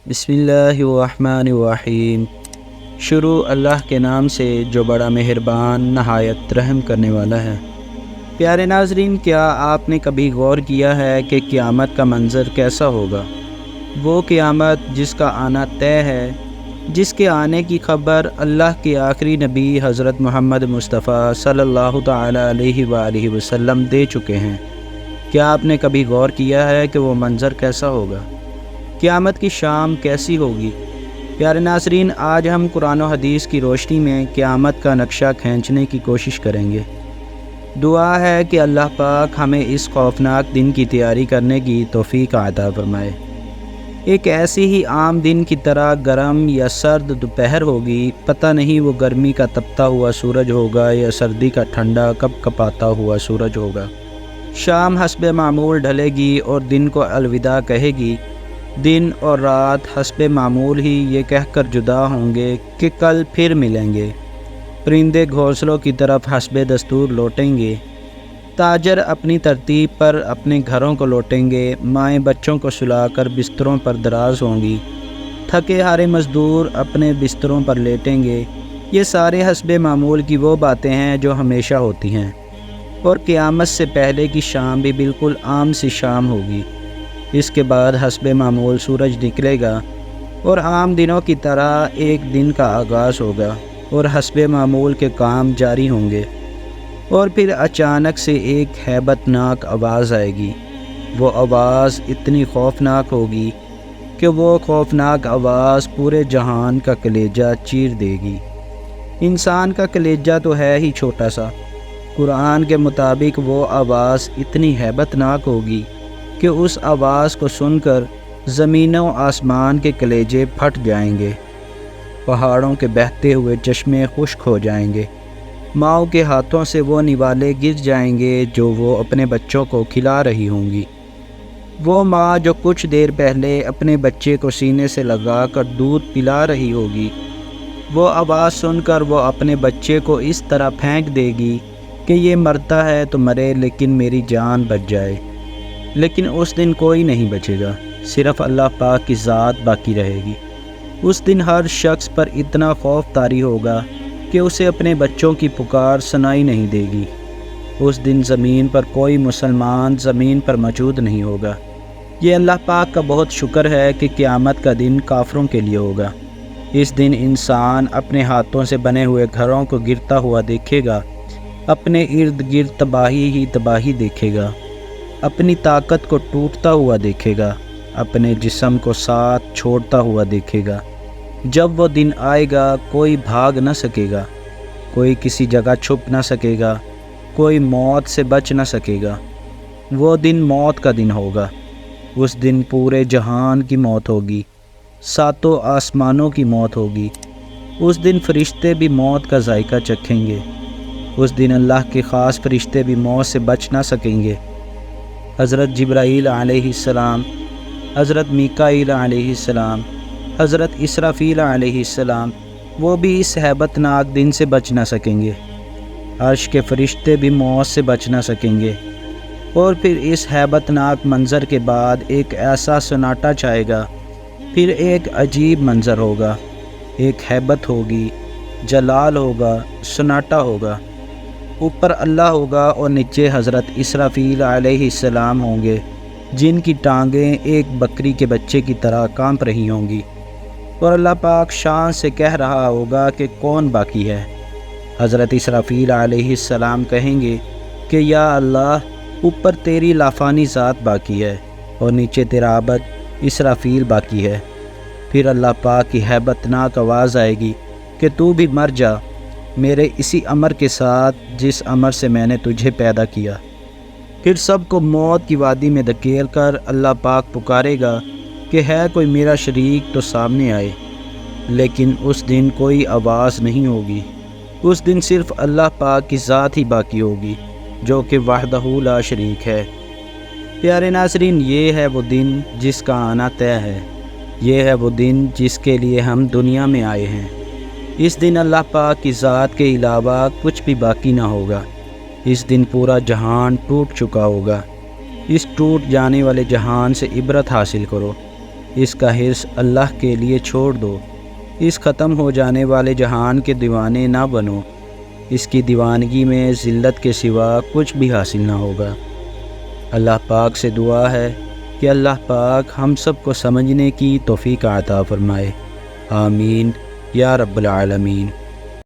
بسم اللہ الرحمن الرحیم۔ شروع اللہ کے نام سے جو بڑا مہربان نہایت رحم کرنے والا ہے۔ پیارے ناظرین، کیا آپ نے کبھی غور کیا ہے کہ قیامت کا منظر کیسا ہوگا؟ وہ قیامت جس کا آنا طے ہے، جس کے آنے کی خبر اللہ کے آخری نبی حضرت محمد مصطفیٰ صلی اللہ تعالیٰ علیہ وآلہ وسلم دے چکے ہیں۔ کیا آپ نے کبھی غور کیا ہے کہ وہ منظر کیسا ہوگا؟ قیامت کی شام کیسی ہوگی؟ پیارے ناظرین، آج ہم قرآن و حدیث کی روشنی میں قیامت کا نقشہ کھینچنے کی کوشش کریں گے۔ دعا ہے کہ اللہ پاک ہمیں اس خوفناک دن کی تیاری کرنے کی توفیق عطا فرمائے۔ ایک ایسی ہی عام دن کی طرح گرم یا سرد دوپہر ہوگی، پتہ نہیں وہ گرمی کا تپتا ہوا سورج ہوگا یا سردی کا ٹھنڈا کپ کپاتا ہوا سورج ہوگا۔ شام حسب معمول ڈھلے گی اور دن کو الوداع کہے گی۔ دن اور رات حسب معمول ہی یہ کہہ کر جدا ہوں گے کہ کل پھر ملیں گے۔ پرندے گھونسلوں کی طرف حسب دستور لوٹیں گے۔ تاجر اپنی ترتیب پر اپنے گھروں کو لوٹیں گے۔ مائیں بچوں کو سلا کر بستروں پر دراز ہوں گی۔ تھکے ہارے مزدور اپنے بستروں پر لیٹیں گے۔ یہ سارے حسب معمول کی وہ باتیں ہیں جو ہمیشہ ہوتی ہیں، اور قیامت سے پہلے کی شام بھی بالکل عام سی شام ہوگی۔ اس کے بعد حسب معمول سورج نکلے گا اور عام دنوں کی طرح ایک دن کا آغاز ہوگا اور حسب معمول کے کام جاری ہوں گے، اور پھر اچانک سے ایک ہیبت ناک آواز آئے گی۔ وہ آواز اتنی خوفناک ہوگی کہ وہ خوفناک آواز پورے جہان کا کلیجہ چیر دے گی۔ انسان کا کلیجہ تو ہے ہی چھوٹا سا، قرآن کے مطابق وہ آواز اتنی ہیبت ناک ہوگی کہ اس آواز کو سن کر زمین و آسمان کے کلیجے پھٹ جائیں گے، پہاڑوں کے بہتے ہوئے چشمے خشک ہو جائیں گے، ماؤں کے ہاتھوں سے وہ نوالے گر جائیں گے جو وہ اپنے بچوں کو کھلا رہی ہوں گی۔ وہ ماں جو کچھ دیر پہلے اپنے بچے کو سینے سے لگا کر دودھ پلا رہی ہوگی، وہ آواز سن کر وہ اپنے بچے کو اس طرح پھینک دے گی کہ یہ مرتا ہے تو مرے لیکن میری جان بچ جائے۔ لیکن اس دن کوئی نہیں بچے گا، صرف اللہ پاک کی ذات باقی رہے گی۔ اس دن ہر شخص پر اتنا خوف طاری ہوگا کہ اسے اپنے بچوں کی پکار سنائی نہیں دے گی۔ اس دن زمین پر کوئی مسلمان زمین پر موجود نہیں ہوگا۔ یہ اللہ پاک کا بہت شکر ہے کہ قیامت کا دن کافروں کے لیے ہوگا۔ اس دن انسان اپنے ہاتھوں سے بنے ہوئے گھروں کو گرتا ہوا دیکھے گا، اپنے ارد گرد تباہی ہی تباہی دیکھے گا، اپنی طاقت کو ٹوٹتا ہوا دیکھے گا، اپنے جسم کو ساتھ چھوڑتا ہوا دیکھے گا۔ جب وہ دن آئے گا کوئی بھاگ نہ سکے گا، کوئی کسی جگہ چھپ نہ سکے گا، کوئی موت سے بچ نہ سکے گا۔ وہ دن موت کا دن ہوگا۔ اس دن پورے جہان کی موت ہوگی، ساتوں آسمانوں کی موت ہوگی۔ اس دن فرشتے بھی موت کا ذائقہ چکھیں گے۔ اس دن اللہ کے خاص فرشتے بھی موت سے بچ نہ سکیں گے۔ حضرت جبرائیل علیہ السلام، حضرت میکائیل علیہ السلام، حضرت اسرافیل علیہ السلام، وہ بھی اس ہیبت ناک دن سے بچ نہ سکیں گے۔ عرش کے فرشتے بھی موت سے بچ نہ سکیں گے۔ اور پھر اس ہیبت ناک منظر کے بعد ایک ایسا سناٹا چھائے گا، پھر ایک عجیب منظر ہوگا، ایک ہیبت ہوگی، جلال ہوگا، سناٹا ہوگا۔ اوپر اللہ ہوگا اور نیچے حضرت اسرافیل علیہ السلام ہوں گے، جن کی ٹانگیں ایک بکری کے بچے کی طرح کانپ رہی ہوں گی، اور اللہ پاک شان سے کہہ رہا ہوگا کہ کون باقی ہے۔ حضرت اسرافیل علیہ السلام کہیں گے کہ یا اللہ، اوپر تیری لافانی ذات باقی ہے اور نیچے تیرا عبد اسرافیل باقی ہے۔ پھر اللہ پاک کی ہیبت ناک آواز آئے گی کہ تو بھی مر جا میرے اسی امر کے ساتھ جس امر سے میں نے تجھے پیدا کیا۔ پھر سب کو موت کی وادی میں دھکیل کر اللہ پاک پکارے گا کہ ہے کوئی میرا شریک تو سامنے آئے، لیکن اس دن کوئی آواز نہیں ہوگی۔ اس دن صرف اللہ پاک کی ذات ہی باقی ہوگی جو کہ وحدہ لا شریک ہے۔ پیارے ناظرین، یہ ہے وہ دن جس کا آنا طے ہے۔ یہ ہے وہ دن جس کے لیے ہم دنیا میں آئے ہیں۔ اس دن اللہ پاک کی ذات کے علاوہ کچھ بھی باقی نہ ہوگا۔ اس دن پورا جہان ٹوٹ چکا ہوگا۔ اس ٹوٹ جانے والے جہان سے عبرت حاصل کرو۔ اس کا حرص اللہ کے لیے چھوڑ دو۔ اس ختم ہو جانے والے جہان کے دیوانے نہ بنو، اس کی دیوانگی میں ذلت کے سوا کچھ بھی حاصل نہ ہوگا۔ اللہ پاک سے دعا ہے کہ اللہ پاک ہم سب کو سمجھنے کی توفیق عطا فرمائے۔ آمین یا رب العالمین۔